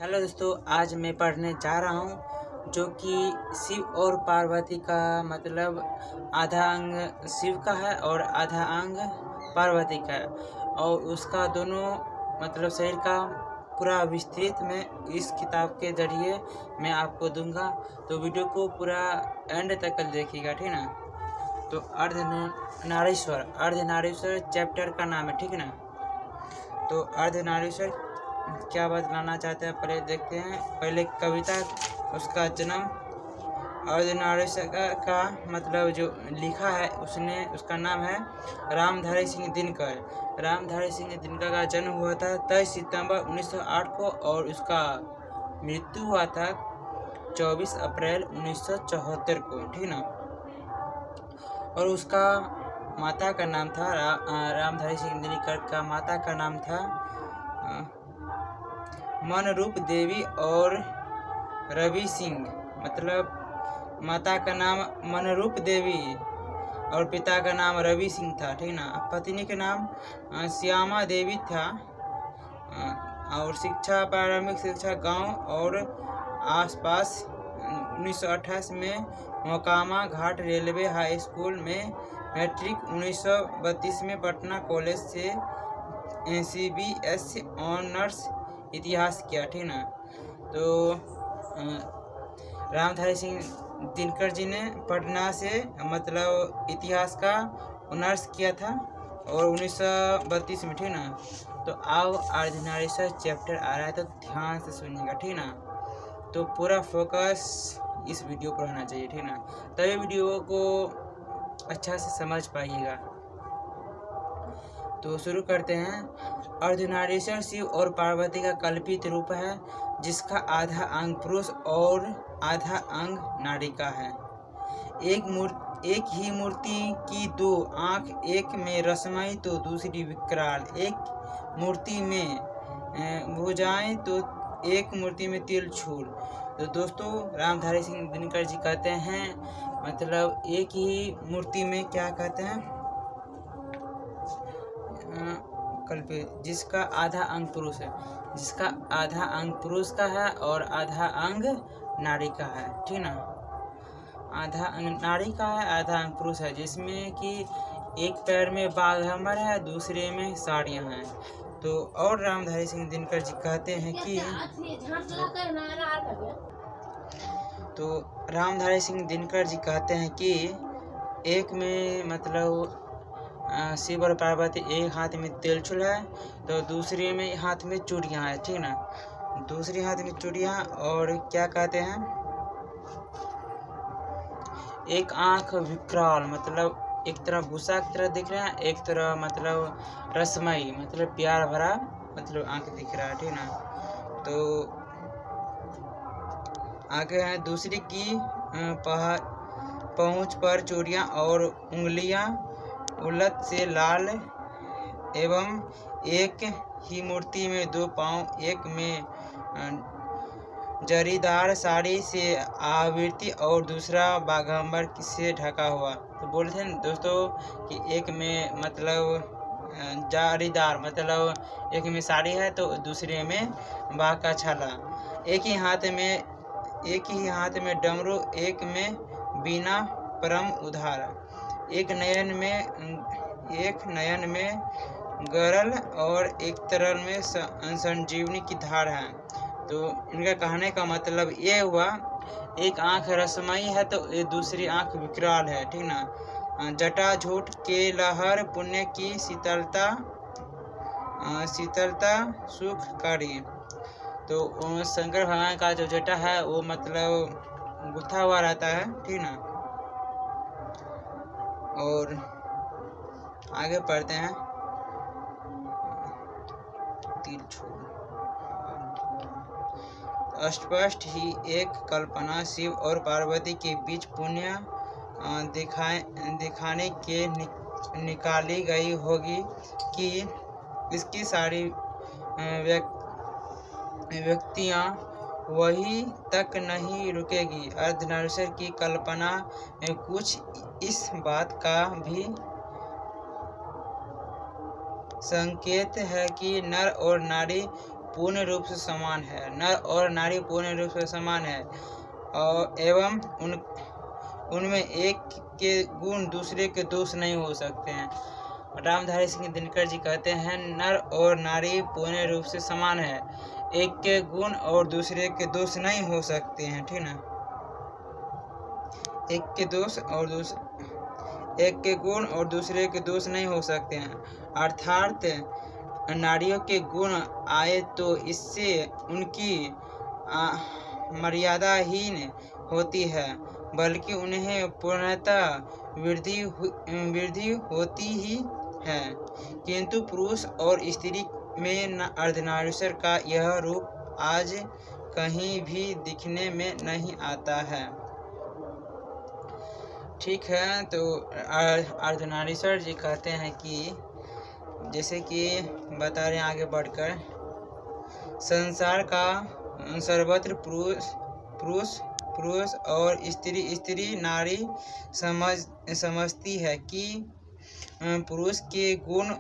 Hello दोस्तों, आज मैं पढ़ने जा रहा हूँ जो कि शिव और पार्वती का मतलब आधा अंग शिव का है और आधा अंग पार्वती का है और उसका दोनों मतलब शरीर का पूरा विस्तृत में इस किताब के जरिए मैं आपको दूंगा। तो वीडियो को पूरा एंड तक देखिएगा, ठीक ना। तो अर्धनारीश्वर चैप्टर का नाम है, ठीक ना। तो अर्धनारीश्वर क्या बतलाना चाहते हैं पहले देखते हैं। पहले कविता, उसका जन्म। अर्धनारीश्वर का मतलब जो लिखा है उसने, उसका नाम है रामधारी सिंह दिनकर। रामधारी सिंह दिनकर का जन्म हुआ था 23 सितंबर 1908 को और उसका मृत्यु हुआ था 24 अप्रैल 1974 को, ठीक ना। और उसका माता का नाम था रामधारी सिंह दिनकर का माता का नाम था मनरूप देवी और रवि सिंह। मतलब माता का नाम मनरूप देवी और पिता का नाम रवि सिंह था, ठीक ना। पत्नी के नाम श्यामा देवी था। और शिक्षा, प्रारंभिक शिक्षा गांव और आसपास 1928 में मोकामा घाट रेलवे हाई स्कूल में, मैट्रिक 1932 में पटना कॉलेज से CBS ऑनर्स इतिहास किया, ठीक ना। तो रामधारी सिंह दिनकर जी ने पटना से मतलब इतिहास का ऑनर्स किया था और 1932 में, ठीक ना। तो अब अर्धनारीश्वर चैप्टर आ रहा है तो ध्यान से सुनिएगा, ठीक ना। तो पूरा फोकस इस वीडियो पर होना चाहिए, ठीक ना, तभी वीडियो को अच्छा से समझ पाइएगा। तो शुरू करते हैं। अर्धनारीश्वर शिव और पार्वती का कल्पित रूप है जिसका आधा अंग पुरुष और आधा अंग नारी का है। एक ही मूर्ति की दो आंख, एक में रसमई तो दूसरी विकराल। एक मूर्ति में भुजाएं तो एक मूर्ति में तिरछुल। तो दोस्तों, रामधारी सिंह दिनकर जी कहते हैं मतलब एक ही मूर्ति में क्या कहते हैं, कल्पित, जिसका आधा अंग पुरुष है, जिसका आधा अंग पुरुष का है और आधा अंग नारी का है, ठीक ना। आधा अंग नारी का है, आधा अंग पुरुष है, जिसमें कि एक पैर में बाघंबर है, दूसरे में साड़ियाँ हैं। तो और रामधारी सिंह दिनकर जी कहते हैं कि तो रामधारी सिंह दिनकर जी कहते हैं कि एक में मतलब शिव और पार्वती एक हाथ में तिरछुल है तो दूसरे में हाथ में चूड़ियाँ हैं, ठीक ना। दूसरे हाथ में चूड़ियाँ और क्या कहते हैं, एक आंख विकराल, मतलब एक तरह गुस्सा की तरह दिख रहा है, एक तरह मतलब रसमई मतलब प्यार भरा मतलब आंख दिख रहा है, ठीक ना। तो आगे है दूसरी की पहुँच पर चूड़ियाँ और उंगलियाँ उलट से लाल एवं एक ही मूर्ति में दो पांव, एक में जरीदार साड़ी से आवृत्ति और दूसरा बाघंबर से ढका हुआ। तो बोलते हैं दोस्तों कि एक में मतलब जारीदार मतलब एक में साड़ी है तो दूसरे में बाघ का छाला। एक ही हाथ में डमरू, एक में बीना परम उधार। एक नयन में गरल और एक तरल में संजीवनी की धार है। तो इनका कहने का मतलब ये हुआ, एक आंख रसमई है तो दूसरी आंख विकराल है, ठीक ना। जटा झूठ के लहर, पुण्य की शीतलता सुखकारी। तो शंकर भगवान का जो जटा है वो मतलब गुथा हुआ रहता है, ठीक ना। और आगे पढ़ते हैं। स्पष्ट ही एक कल्पना शिव और पार्वती के बीच पुण्य दिखाने के निकाली गई होगी कि इसकी सारी व्यक्तियां वही तक नहीं रुकेगी। अर्धनारीश्वर की कल्पना में कुछ इस बात का भी संकेत है कि नर और नारी पूर्ण रूप से समान है। नर और नारी पूर्ण रूप से समान है और एवं उनमें एक के गुण दूसरे के दोष नहीं हो सकते हैं। रामधारी सिंह दिनकर जी कहते हैं नर और नारी पूर्ण रूप से समान है, एक के गुण और दूसरे के दोष नहीं हो सकते हैं, ठीक ना। एक के गुण और दूसरे के दोष नहीं हो सकते हैं, अर्थात नारियों के गुण आए तो इससे उनकी मर्यादाहीन होती है, बल्कि उन्हें पूर्णतः वृद्धि होती ही है। किंतु पुरुष और स्त्री में अर्धनारीश्वर का यह रूप आज कहीं भी दिखने में नहीं आता है। ठीक है, तो अर्धनारीश्वर जी कहते हैं कि जैसे कि बता रहे हैं आगे बढ़कर, संसार का सर्वत्र पुरुष और स्त्री नारी समझती है कि पुरुष के गुण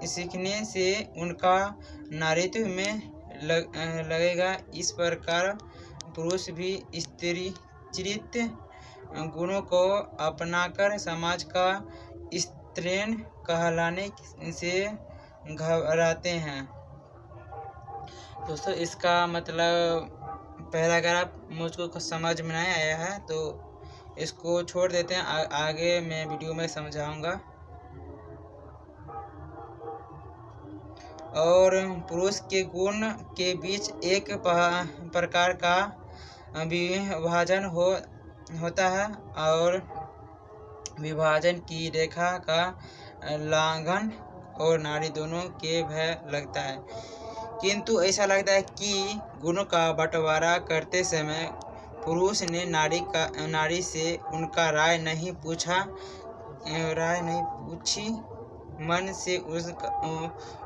सीखने से उनका नारीत्व में लगेगा। इस प्रकार पुरुष भी स्त्रीचित गुणों को अपनाकर समाज का स्त्रीण कहलाने से घबराते हैं। दोस्तों, इसका मतलब पैराग्राफ मुझको समझ में नहीं आया है तो इसको छोड़ देते हैं, आगे मैं वीडियो में समझाऊंगा। और पुरुष के गुण के बीच एक प्रकार का विभाजन होता है और विभाजन की रेखा का लांघन और नारी दोनों के भय लगता है। किंतु ऐसा लगता है कि गुणों का बंटवारा करते समय पुरुष ने नारी से उनका राय नहीं पूछी, मन से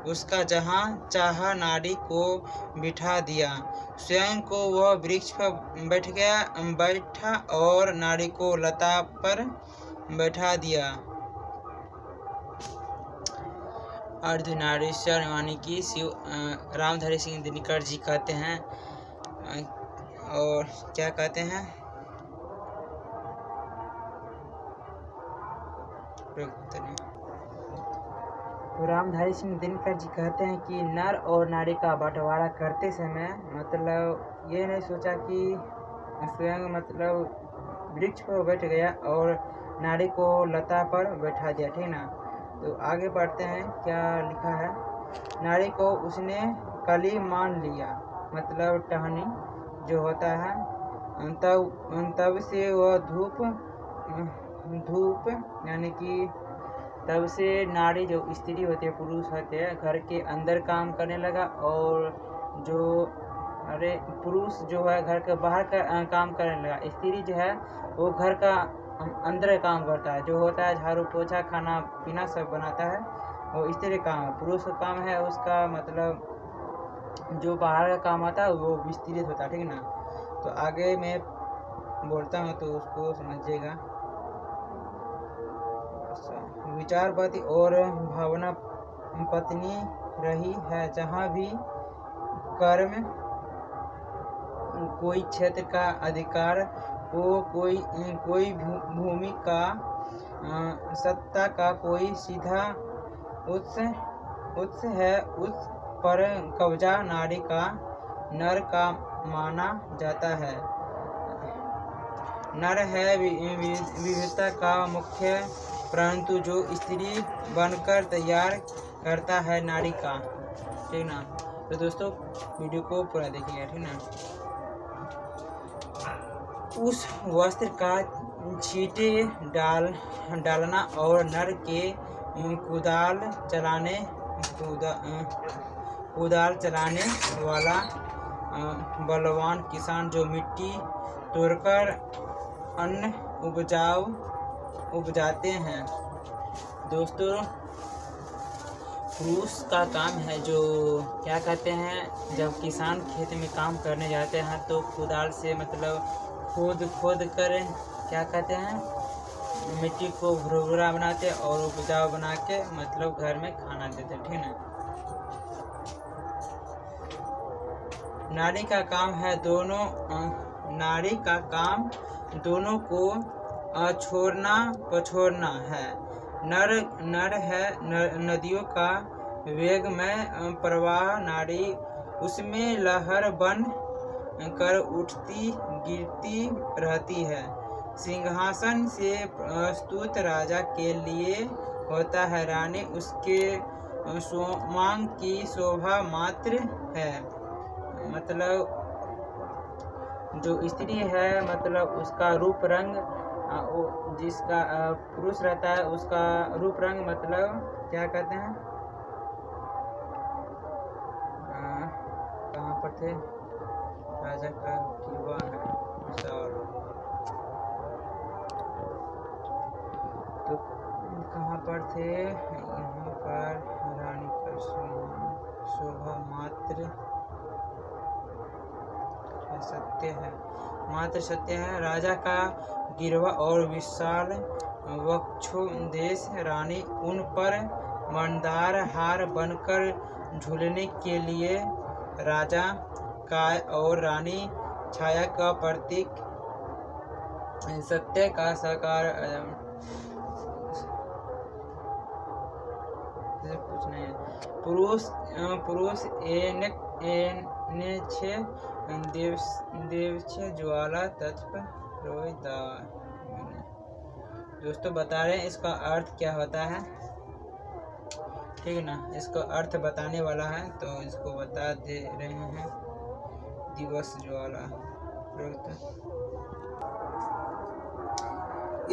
उसका जहाँ चाहा नारी को बिठा दिया, स्वयं को वह वृक्ष पर बैठा और नारी को लता पर बैठा दिया। अर्धनारीश्वर यानी कि रामधारी सिंह दिनकर जी कहते हैं, और क्या कहते हैं, रामधारी सिंह दिनकर जी कहते हैं कि नर और नारी का बंटवारा करते समय मतलब ये नहीं सोचा कि स्वयं मतलब वृक्ष पर बैठ गया और नारी को लता पर बैठा दिया, ठीक ना। तो आगे बढ़ते हैं, क्या लिखा है, नारी को उसने कली मान लिया, मतलब टहनी जो होता है, तब से वह धूप यानी कि तब से नारी जो स्त्री होती है, पुरुष होते हैं, घर के अंदर काम करने लगा और पुरुष जो है घर के बाहर का काम करने लगा। स्त्री जो है वो घर का अंदर काम करता है, जो होता है झाड़ू पोछा खाना पीना सब बनाता है, वो स्त्री काम है। पुरुष का काम है उसका मतलब जो बाहर का काम आता है वो विस्तृत होता है, ठीक ना। तो आगे मैं बोलता हूँ तो उसको समझिएगा। विचारवादी और भावना पत्नी रही है, जहाँ भी कर्म कोई क्षेत्र का अधिकार हो, कोई भूमि का सत्ता का कोई सीधा उत्स है, उस पर कब्जा नारी का नर का माना जाता है। नर है विविधता का मुख्य, परंतु जो स्त्री बनकर तैयार करता है नारी का, ठीक ना। तो दोस्तों वीडियो को पूरा देखिएगा, ठीक ना। उस वस्त्र का छींटे डालना और नर के कुदाल चलाने वाला बलवान किसान जो मिट्टी तोड़कर अन्न उपजाते हैं। दोस्तों, पुरुष का काम है जो क्या कहते हैं, जब किसान खेत में काम करने जाते हैं तो कुदाल से मतलब खोद कर क्या कहते हैं, मिट्टी को भुरभुरा बनाते और उपजाऊ बना के मतलब घर में खाना देते, ठीक है। नारी का काम दोनों को छोड़ना पछोड़ना है। नर है नदियों का वेग में प्रवाह, नारी उसमें लहर बन कर उठती गिरती रहती है। सिंहासन से प्रस्तुत राजा के लिए होता है, रानी उसके सोमांग की शोभा मात्र है। मतलब जो स्त्री है, मतलब उसका रूप रंग, जिसका पुरुष रहता है उसका रूप रंग, मतलब क्या कहते हैं, कहाँ पर थे, राजा का युवा है तो कहाँ पर थे, यहाँ पर रानी का शोभा मात्र सत्य है। राजा का गिरवा और विशाल वक्षोदेश, रानी उन पर मंदार हार बनकर झूलने के लिए, राजा काय और रानी छाया का प्रतीक, सत्य का साकार, कुछ नहीं है। पुरुष देवछे ज्वाला तत्व दोस्तों बता रहे हैं इसका अर्थ क्या होता है, ठीक है ना। इसको अर्थ बताने वाला है तो इसको बता दे रहे हैं। दिवस ज्वाला,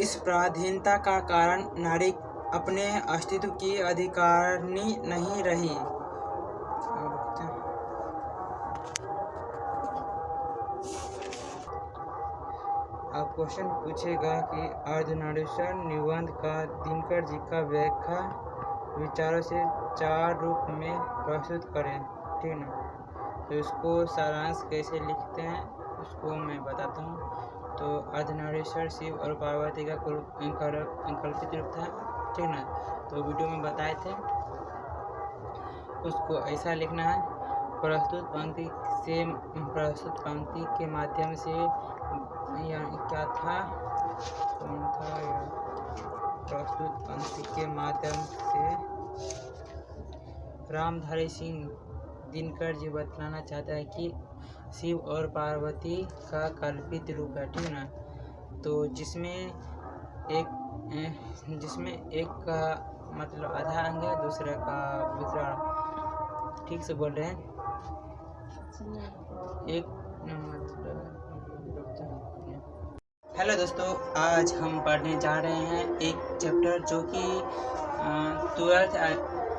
इस पराधीनता का कारण नारी अपने अस्तित्व की अधिकारिणी नहीं रही। अब क्वेश्चन पूछेगा कि अर्धनारीश्वर निबंध का दिनकर जी का व्याख्या विचारों से 4 रूप में प्रस्तुत करें, ठीक ना। तो इसको सारांश कैसे लिखते हैं उसको मैं बताता हूँ। तो अर्धनारीश्वर शिव और पार्वती का कल्पित रूप था, ठीक ना। तो वीडियो में बताए थे, उसको ऐसा लिखना है। प्रस्तुत पंक्ति के माध्यम से क्या था, प्रस्तुत पंक्ति के माध्यम से रामधारी सिंह दिनकर जी बतलाना चाहता है कि शिव और पार्वती का कल्पित रूप है, ठीक ना। तो जिसमें एक का मतलब आधा अंग है, दूसरे का विकर्ण, ठीक से बोल रहे हैं। हेलो दोस्तों, आज हम पढ़ने जा रहे हैं एक चैप्टर जो कि 12th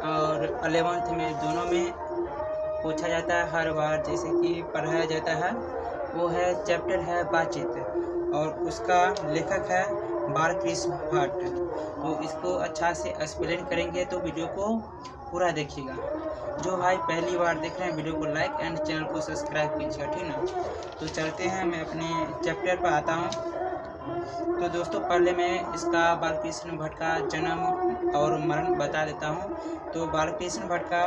और 11th में दोनों में पूछा जाता है हर बार, जैसे कि पढ़ाया जाता है। वो है चैप्टर है बातचीत और उसका लेखक है बालकृष्ण भट्ट। तो इसको अच्छा से एक्सप्लेन करेंगे, तो वीडियो को पूरा देखिएगा। जो भाई पहली बार देख रहे हैं वीडियो को लाइक एंड चैनल को सब्सक्राइब कीजिएगा, ठीक ना। तो चलते हैं, मैं अपने चैप्टर पर आता हूँ। तो दोस्तों पहले मैं इसका बालकृष्ण भट्ट का जन्म और मरण बता देता हूँ। तो बालकृष्ण भट्ट का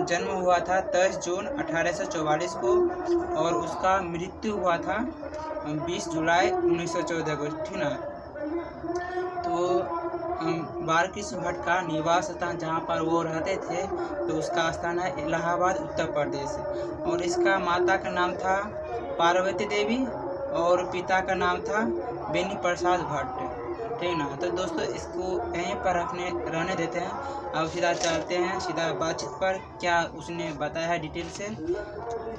जन्म हुआ था 10 जून 1844 को और उसका मृत्यु हुआ था 20 जुलाई 1914 को, ठीक ना। तो बालकृष्ण भट्ट का निवास स्थान जहाँ पर वो रहते थे तो उसका स्थान है इलाहाबाद, उत्तर प्रदेश। और इसका माता का नाम था पार्वती देवी और पिता का नाम था बेनी प्रसाद भट्ट, ठीक ना। तो दोस्तों इसको यहीं पर रहने देते हैं। अब सीधा चलते हैं सीधा बातचीत पर, क्या उसने बताया है डिटेल से।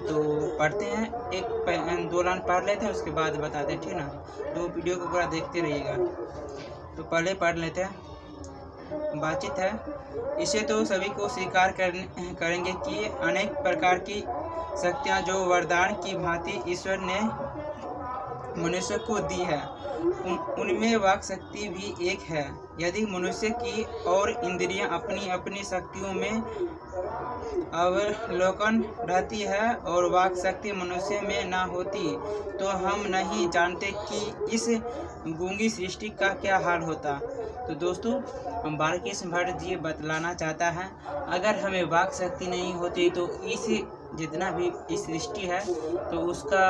तो पढ़ते हैं, 1-2 लाइन पढ़ लेते हैं, उसके बाद बताते हैं, ठीक ना। तो वीडियो को पूरा देखते रहिएगा। तो पहले पढ़ लेते हैं। बातचीत है। इसे तो सभी को स्वीकार करेंगे कि अनेक प्रकार की शक्तियाँ जो वरदान की भांति ईश्वर ने मनुष्य को दी है, उनमें वाक शक्ति भी एक है। यदि मनुष्य की और इंद्रियां अपनी अपनी शक्तियों में अवलोकन रहती है और वाक शक्ति मनुष्य में न होती, तो हम नहीं जानते कि इस गूंगी सृष्टि का क्या हाल होता। तो दोस्तों बालकृष्ण भट्ट जी बतलाना चाहता है, अगर हमें वाक शक्ति नहीं होती तो इस जितना भी इस सृष्टि है तो उसका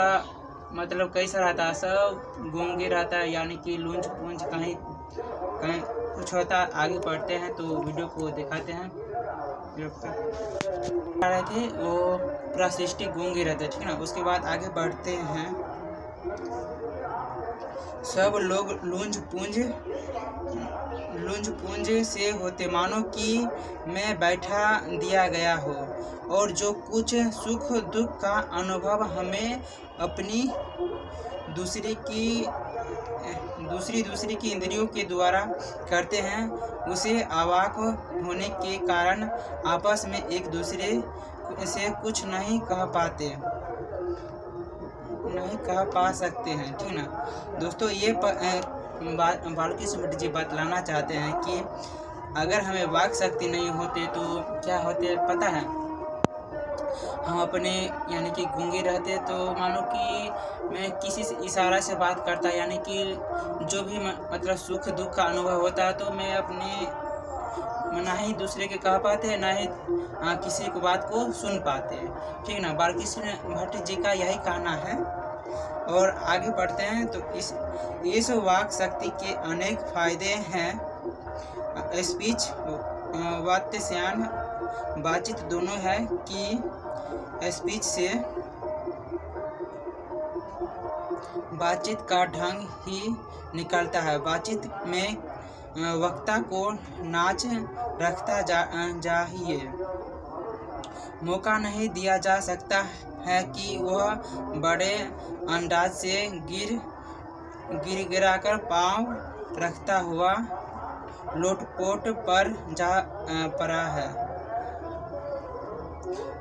मतलब कैसा रहता है, सब गूंगे रहता है, यानी कि लूंज पूंज कहीं कहीं कुछ होता है। आगे बढ़ते हैं तो वीडियो को दिखाते हैं। रहे थे वो पूरा सृष्टि गूंगे रहते, ठीक है ना। उसके बाद आगे बढ़ते हैं। सब लोग लूंज पूंज से होते, मानो कि मैं बैठा दिया गया हो, और जो कुछ सुख दुख का अनुभव हमें अपनी दूसरी की इंद्रियों के द्वारा करते हैं, उसे अवाक होने के कारण आपस में एक दूसरे से कुछ नहीं कह पा सकते हैं, ठीक ना दोस्तों। ये बालकृष्ण भट्ट जी बतलाना चाहते हैं कि अगर हमें वाक शक्ति नहीं होते तो क्या होते पता है, हम अपने यानी कि गूंगे रहते। तो मानो कि मैं किसी से इशारा से बात करता, यानी कि जो भी मतलब सुख दुख का अनुभव होता है, तो मैं अपने ना ही दूसरे के कह पाते, ना ही किसी को बात को सुन पाते, ठीक ना। बालकृष्ण भट्ट जी का यही कहना है। और आगे बढ़ते हैं तो इस वाक शक्ति के अनेक फायदे हैं। स्पीच वात्स्यान बातचीत दोनों है कि स्पीच से बातचीत का ढंग ही निकलता है। बातचीत में वक्ता को नाच रखता चाहिए, मौका नहीं दिया जा सकता है कि वह बड़े अंदाज से गिराकर पाँव रखता हुआ लोटपोट पर जा पड़ा है।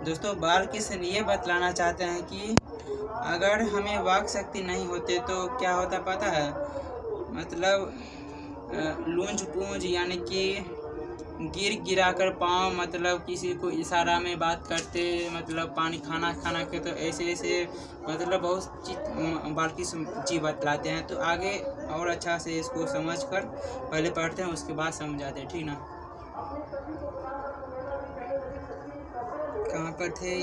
दोस्तों बालकृष्ण ये बतलाना चाहते हैं कि अगर हमें वाक शक्ति नहीं होते तो क्या होता पता है, मतलब लूंज पूंज यानी कि गिराकर पाँव, मतलब किसी को इशारा में बात करते, मतलब पानी खाना के, तो ऐसे मतलब बहुत चीज बालकृष्ण जी बतलाते हैं। तो आगे और अच्छा से इसको समझकर पहले पढ़ते हैं, उसके बाद समझाते हैं, ठीक ना। कहाँ पर थे?